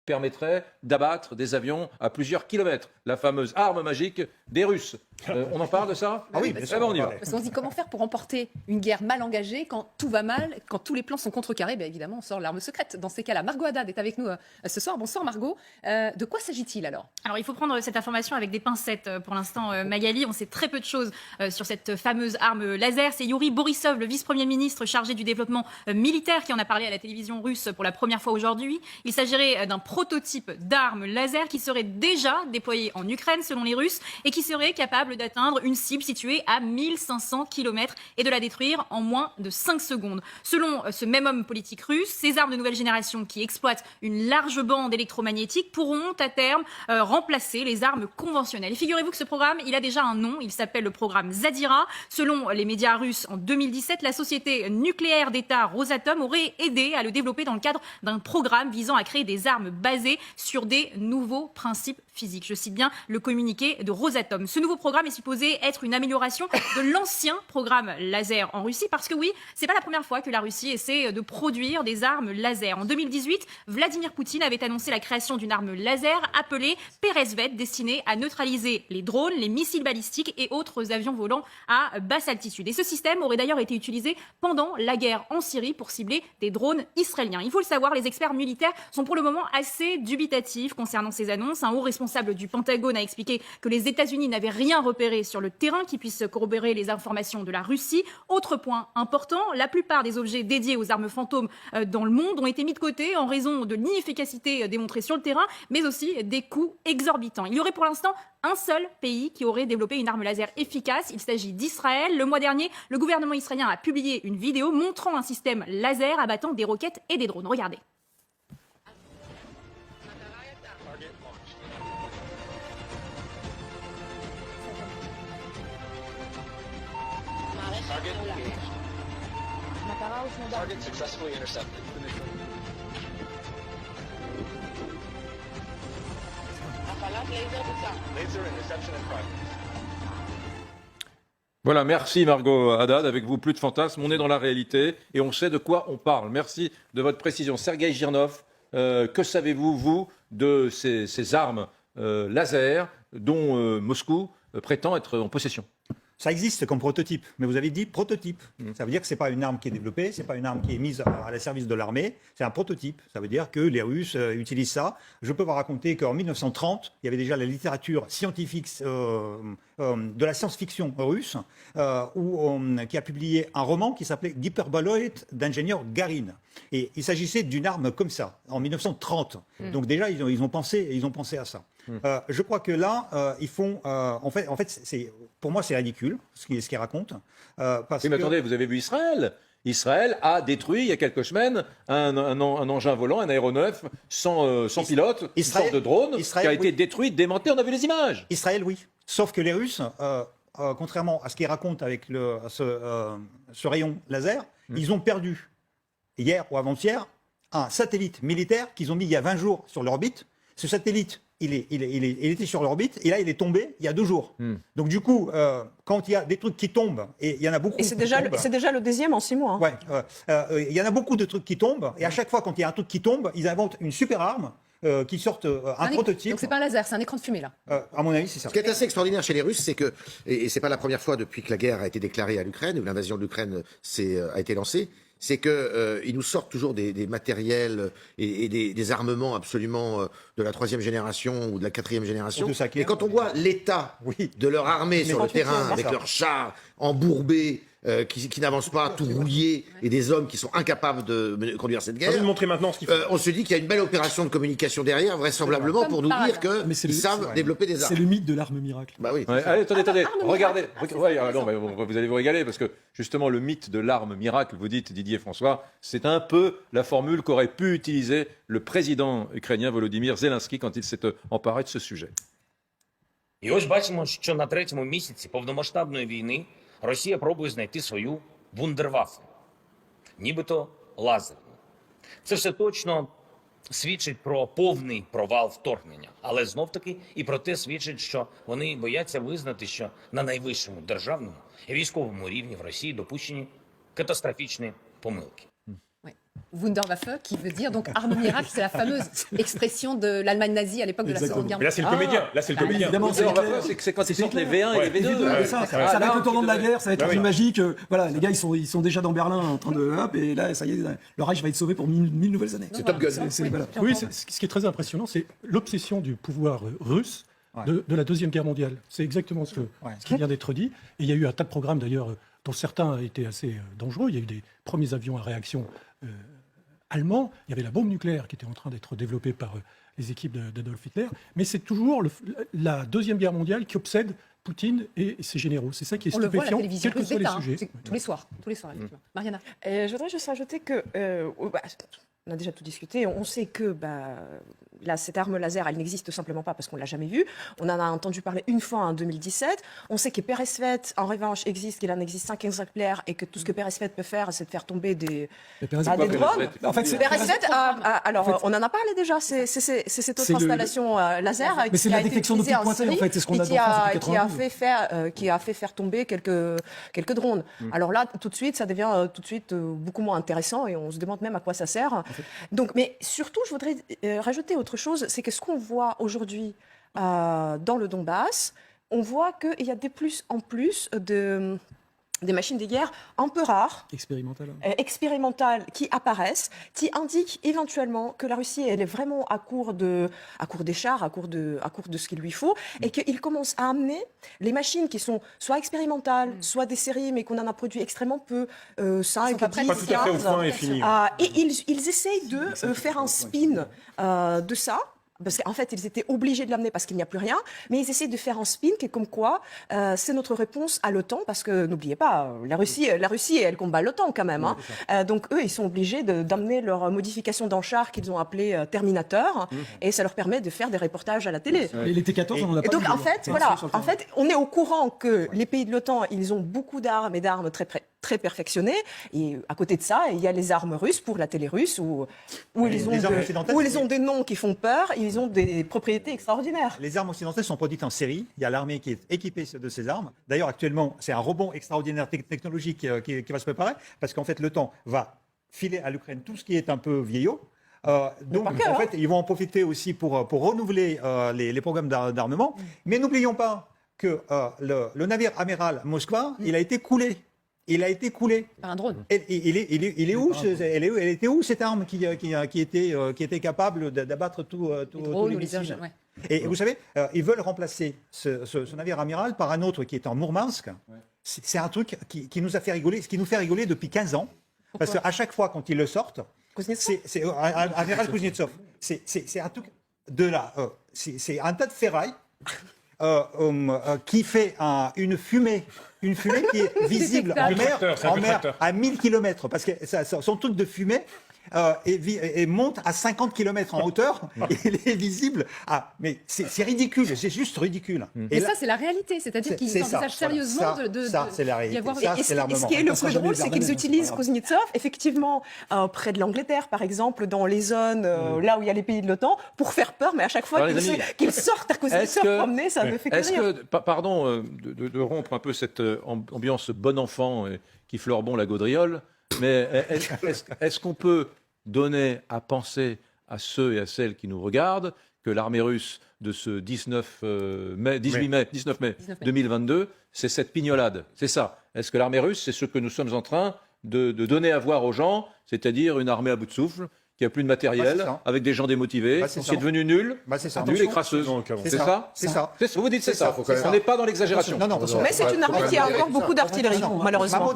permettrait d'abattre des avions à plusieurs kilomètres. La fameuse arme magique des Russes. On en parle de ça? Ah oui, bien sûr. On y va. Parce qu'on se dit comment faire pour remporter une guerre mal engagée quand tout va mal, quand tous les plans sont contrecarrés. Bien évidemment, on sort l'arme secrète. Dans ces cas-là, Margot Haddad est avec nous ce soir. Bonsoir Margot. De quoi s'agit-il alors? Alors il faut prendre cette information avec des pincettes pour l'instant, Magali. On sait très peu de choses sur cette fameuse arme laser. C'est Yuri Borisov, le vice-premier ministre chargé du développement militaire, qui en a parlé à la télévision russe pour la première fois aujourd'hui. Il s'agirait d'un prototype d'arme laser qui serait déjà déployé en Ukraine selon les Russes et qui serait capable d'atteindre une cible située à 1500 km et de la détruire en moins de 5 secondes. Selon ce même homme politique russe, ces armes de nouvelle génération qui exploitent une large bande électromagnétique pourront à terme remplacer les armes conventionnelles. Et figurez-vous que ce programme, il a déjà un nom, il s'appelle le programme Zadira. Selon les médias russes, en 2017, la société nucléaire d'État Rosatom aurait aidé à le développer dans le cadre d'un programme visant à créer des armes basées sur des nouveaux principes physiques. Je cite bien le communiqué de Rosatom. Ce nouveau programme est supposé être une amélioration de l'ancien programme laser en Russie, parce que oui, c'est pas la première fois que la Russie essaie de produire des armes laser. En 2018, Vladimir Poutine avait annoncé la création d'une arme laser appelée Peresvet, destinée à neutraliser les drones, les missiles balistiques et autres avions volants à basse altitude. Et ce système aurait d'ailleurs été utilisé pendant la guerre en Syrie pour cibler des drones israéliens. Il faut le savoir, les experts militaires sont pour le moment assez dubitatifs concernant ces annonces. Un haut responsable du Pentagone a expliqué que les États-Unis n'avaient rien repéré sur le terrain qui puisse corroborer les informations de la Russie. Autre point important, la plupart des objets dédiés aux armes fantômes dans le monde ont été mis de côté en raison de l'inefficacité démontrée sur le terrain, mais aussi des coûts exorbitants. Il y aurait pour l'instant un seul pays qui aurait développé une arme laser efficace. Il s'agit d'Israël. Le mois dernier, le gouvernement israélien a publié une vidéo montrant un système laser abattant des roquettes et des drones. Regardez. Target successfully intercepted. Laser interception in progress. Voilà, merci Margot Haddad. Avec vous, plus de fantasmes, on est dans la réalité et on sait de quoi on parle. Merci de votre précision. Sergueï Girnov, que savez-vous, vous, de ces armes laser dont Moscou prétend être en possession? Ça existe comme prototype, mais vous avez dit prototype. Ça veut dire que ce n'est pas une arme qui est développée, ce n'est pas une arme qui est mise à la service de l'armée, c'est un prototype. Ça veut dire que les Russes utilisent ça. Je peux vous raconter qu'en 1930, il y avait déjà la littérature scientifique de la science-fiction russe, qui a publié un roman qui s'appelait Hyperboloid d'ingénieur Garin. Et il s'agissait d'une arme comme ça, en 1930. Donc déjà, ils ont pensé à ça. Je crois que là, ils font... en fait pour moi, c'est ridicule, ce qu'ils racontent. Oui, mais attendez, vous avez vu Israël? Israël a détruit, il y a quelques semaines, un engin volant, un aéronef sans pilote, une sorte de drone, qui a été détruit, démantelé, on a vu les images. Israël, oui. Sauf que les Russes, contrairement à ce qu'ils racontent avec ce rayon laser, ils ont perdu, hier ou avant-hier, un satellite militaire qu'ils ont mis il y a 20 jours sur l'orbite. Ce satellite, il était sur l'orbite et là, il est tombé il y a 2 jours. Donc du coup, quand il y a des trucs qui tombent, et il y en a beaucoup... Et c'est déjà le deuxième en 6 mois. Hein. Ouais, il y en a beaucoup de trucs qui tombent, et à chaque fois, quand il y a un truc qui tombe, ils inventent une super arme qui sortent un prototype. Donc c'est pas un laser, c'est un écran de fumée là. À mon avis, c'est ça. Ce qui est assez extraordinaire chez les Russes, c'est que, et c'est pas la première fois depuis que la guerre a été déclarée à l'Ukraine, ou l'invasion de l'Ukraine a été lancée, c'est qu'ils nous sortent toujours des matériels et des armements absolument de la 3e génération ou de la 4e génération. Et quand on voit l'état de leur armée sur le terrain, avec leurs chars embourbés, qui n'avancent pas, tout rouillés, et des hommes qui sont incapables de conduire cette guerre, montrer maintenant ce qu'il faut. On se dit qu'il y a une belle opération de communication derrière, vraisemblablement, pour nous dire qu'ils savent développer des armes. C'est le mythe de l'arme miracle. Bah oui. Ouais, allez, attendez, regardez. Vous allez vous régaler, parce que justement, le mythe de l'arme miracle, vous dites, Didier François, c'est un peu la formule qu'aurait pu utiliser le président ukrainien Volodymyr Zelensky quand il s'est emparé de ce sujet. І ось бачимо, що на 3-му місяці повномасштабної війни Росія пробує знайти свою вундервафлю, нібито лазерну. Це все точно свідчить про повний провал вторгнення, але знов-таки і про те свідчить, що вони бояться визнати, що на найвищому державному і військовому рівні в Росії допущені катастрофічні помилки. Wunderwaffe, qui veut dire donc arme miracle, c'est la fameuse expression de l'Allemagne nazie à l'époque de la Seconde Guerre Mais là, c'est le comédien. Là, c'est le comédien. Évidemment, c'est clair. C'est quand ils sortent les clair. V1 et les V2. C'est ça, ça va être le tournant de la guerre, ça va être la vie magique. Voilà, les gars, ils sont déjà dans Berlin en train de. Hop, et là, ça y est, le Reich va être sauvé pour 1000 nouvelles années. C'est Top Gun. Voilà. Oui, ce qui est très impressionnant, c'est l'obsession du pouvoir russe de la Deuxième Guerre mondiale. C'est exactement ce qui vient d'être dit. Et il y a eu un tas de programmes, d'ailleurs, dont certains étaient assez dangereux. Il y a eu des premiers avions à réaction allemands. Il y avait la bombe nucléaire qui était en train d'être développée par les équipes d'Adolf Hitler. Mais c'est toujours la Deuxième Guerre mondiale qui obsède Poutine et ses généraux. C'est ça qui est On le voit à la stupéfiant, télévision quels que soient les russe sujets. d'État, tous les soirs, effectivement. Mariana. Je voudrais juste rajouter que, on a déjà tout discuté, on sait que là, cette arme laser, elle n'existe simplement pas parce qu'on ne l'a jamais vue. On en a entendu parler une fois en 2017. On sait que Peresvet, en revanche, existe, qu'il en existe 5 exemplaires et que tout ce que Peresvet peut faire, c'est de faire tomber des drones. En fait, Peresvet, alors, on en a parlé déjà, c'est cette autre installation laser mais c'est qui la a été détection de utilisée coups en pointés, en Syrie fait, c'est ce qu'on et a qui dans France a, depuis qui a 92. qui a fait faire tomber quelques drones. Alors là, tout de suite, ça devient beaucoup moins intéressant et on se demande même à quoi ça sert. Donc, mais surtout, je voudrais rajouter autre chose, c'est que ce qu'on voit aujourd'hui dans le Donbass, on voit qu'il y a de plus en plus des machines de guerre un peu rares, expérimentales qui apparaissent, qui indiquent éventuellement que la Russie elle est vraiment à court des chars, à court de ce qu'il lui faut, et qu'il commence à amener les machines qui sont soit expérimentales, soit des séries, mais qu'on en a produit extrêmement peu, 5, 10, pas tout à fait au point et fini. et ils essayent de faire un spin de ça. Parce qu'en fait, ils étaient obligés de l'amener parce qu'il n'y a plus rien, mais ils essaient de faire un spin qui est comme quoi c'est notre réponse à l'OTAN, parce que n'oubliez pas, la Russie, elle combat l'OTAN quand même. Donc eux, ils sont obligés d'amener leur modification d'un char qu'ils ont appelé Terminator, et ça leur permet de faire des reportages à la télé. Et les T-14, on en a pas. Et donc vu, en fait, on est au courant que les pays de l'OTAN, ils ont beaucoup d'armes et d'armes très perfectionnées. Et à côté de ça, il y a les armes russes pour la télé russe où ils ont des noms qui font peur, ils ont des propriétés extraordinaires. Les armes occidentales sont produites en série. Il y a l'armée qui est équipée de ces armes. D'ailleurs, actuellement, c'est un rebond extraordinaire technologique qui va se préparer parce qu'en fait, l'OTAN va filer à l'Ukraine tout ce qui est un peu vieillot. Donc, en fait, ils vont en profiter aussi pour renouveler les programmes d'armement. Mais n'oublions pas que le navire amiral Moskva, il a été coulé. Il a été coulé par un drone. Elle était où cette arme qui était capable d'abattre tout les missiles. Et vous savez, ils veulent remplacer ce navire amiral par un autre qui est en Mourmansk. C'est un truc qui nous a fait rigoler, ce qui nous fait rigoler depuis 15 ans. Parce qu'à chaque fois quand ils le sortent, c'est amiral Kuznetsov. C'est un truc de là. C'est un tas de ferraille. Qui fait une fumée qui est visible en mer à 1000 km, parce que son truc de fumée et monte à 50 km en hauteur, et il est visible. Mais c'est ridicule, c'est juste ridicule. Et ça, c'est la réalité, c'est-à-dire qu'ils envisagent sérieusement ça, c'est la réalité. Ce qui est le plus drôle, c'est qu'ils utilisent Kuznetsov, effectivement, près de l'Angleterre, par exemple, dans les zones là où il y a les pays de l'OTAN, pour faire peur, mais à chaque fois qu'ils sortent à Kuznetsov promener, ça me fait rire. Pardon de rompre un peu cette ambiance bon enfant qui fleure bon la gaudriole, mais est-ce qu'on peut donner à penser à ceux et à celles qui nous regardent que l'armée russe de ce 18 mai 2022, c'est cette pignolade, c'est ça? Est-ce que l'armée russe, c'est ce que nous sommes en train de donner à voir aux gens, c'est-à-dire une armée à bout de souffle, qui n'a plus de matériel, avec des gens démotivés, qui est devenu nul, nul et crasseuse. C'est ça? C'est ça. Vous dites c'est ça. On n'est pas dans l'exagération. Mais c'est une armée qui a encore beaucoup d'artillerie, malheureusement.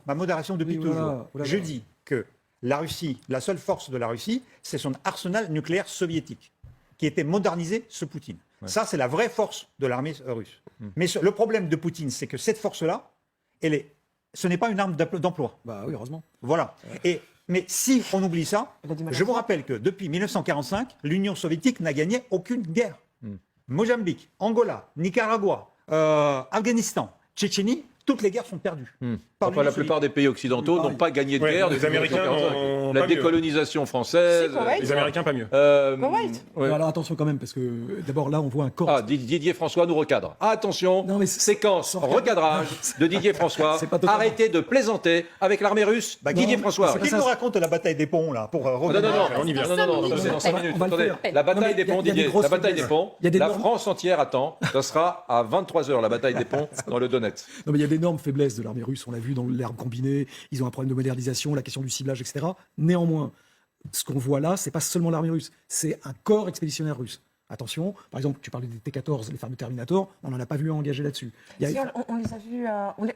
Ma modération depuis toujours. Je dis que la Russie, la seule force de la Russie, c'est son arsenal nucléaire soviétique, qui était modernisé sous Poutine. Ça, c'est la vraie force de l'armée russe. Mais le problème de Poutine, c'est que cette force-là, ce n'est pas une arme d'emploi. Bah oui, heureusement. Voilà. Mais si on oublie ça, je vous rappelle que depuis 1945, l'Union soviétique n'a gagné aucune guerre. Mozambique, Angola, Nicaragua, Afghanistan, Tchétchénie, toutes les guerres sont perdues. Enfin, la plupart des pays occidentaux n'ont pas gagné de Ouais, guerre les depuis Américains 1945. n'ont La pas mieux. décolonisation française. Si, Koweït. Les Américains, pas mieux. Koweït. Ouais. Alors attention quand même, parce que d'abord là, on voit un corps. Ah, Didier François nous recadre. Attention, Non, mais séquence recadrage de Didier François. C'est pas totalement- Arrêtez de plaisanter avec l'armée russe. Didier non, François. c'est Qui nous raconte la bataille des ponts, là, pour Non, revenir non, non, on y vient. non, non, non, Cinq attendez, minutes. dans 5 On minutes. va le Attendez. faire. La bataille Non, mais des ponts, il y a des Didier. grosses La bataille des faiblesses. ponts. Il y a des La normes. France entière attend. Ça sera à 23h, la bataille des ponts, dans le Donetsk. Non, mais il y a d'énormes faiblesses de l'armée russe. On l'a vu dans l'arme combinée. Ils ont un problème de modernisation, la question du ciblage, etc. Néanmoins, ce qu'on voit là, c'est pas seulement l'armée russe, c'est un corps expéditionnaire russe. Attention, par exemple, tu parlais des T-14, les fameux Terminator, on n'en a pas vu engager là-dessus. Il y a- Si, on les a vus,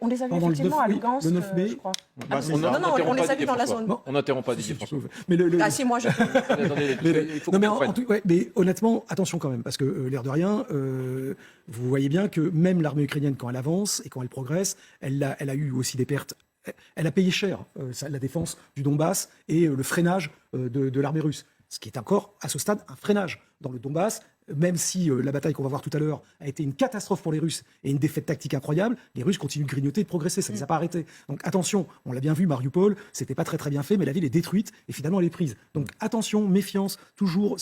on les a vus Pendant le effectivement 9 à mai, Lugansk, le 9 mai. je crois. Bah, c'est On ça. Non, non, n'interrompt on les pas a vus Didier dans la François. zone. Non. On n'interrompt pas Si, Didier si, François. mais Ah si, moi je... Attendez, il faut qu'on mais, comprenne. mais honnêtement, attention quand même, parce que l'air de rien, vous voyez bien que même l'armée ukrainienne, quand elle avance et quand elle progresse, elle a eu aussi des pertes. Elle a payé cher la défense du Donbass et le freinage de l'armée russe. Ce qui est encore, à ce stade, un freinage dans le Donbass. Même si la bataille qu'on va voir tout à l'heure a été une catastrophe pour les Russes et une défaite tactique incroyable, les Russes continuent de grignoter et de progresser, ça ne les a pas arrêtés. Donc attention, on l'a bien vu, Mariupol, c'était pas très bien fait, mais la ville est détruite et finalement elle est prise. Donc attention, méfiance, toujours.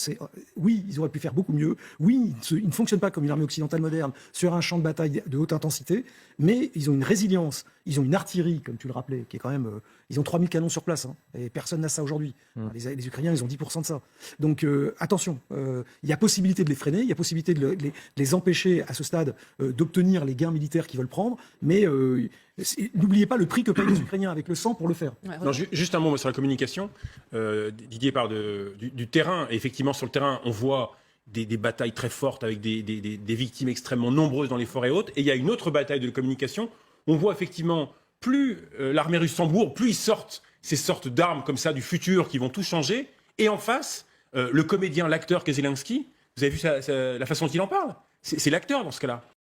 Oui, ils auraient pu faire beaucoup mieux. Oui, ils ne fonctionnent pas comme une armée occidentale moderne sur un champ de bataille de haute intensité, mais ils ont une résilience, ils ont une artillerie, comme tu le rappelais, qui est quand même... ils ont 3000 canons sur place, hein, et personne n'a ça aujourd'hui. Les Ukrainiens, ils ont 10% de ça. Donc attention, il y a possibilité de les freiner, il y a possibilité de les empêcher à ce stade d'obtenir les gains militaires qu'ils veulent prendre, mais n'oubliez pas le prix que payent les Ukrainiens avec le sang pour le faire. Ouais, Non, juste un mot moi, sur la communication. Didier parle du terrain. Et effectivement, sur le terrain, on voit des batailles très fortes avec des victimes extrêmement nombreuses dans les forêts hautes. Et il y a une autre bataille de communication. On voit effectivement, plus l'armée russe s'embourbe, plus ils sortent ces sortes d'armes comme ça du futur qui vont tout changer. Et en face, le comédien, l'acteur Zelensky, vous avez vu la façon dont il en parle ? C'est l'acteur dans ce cas-là.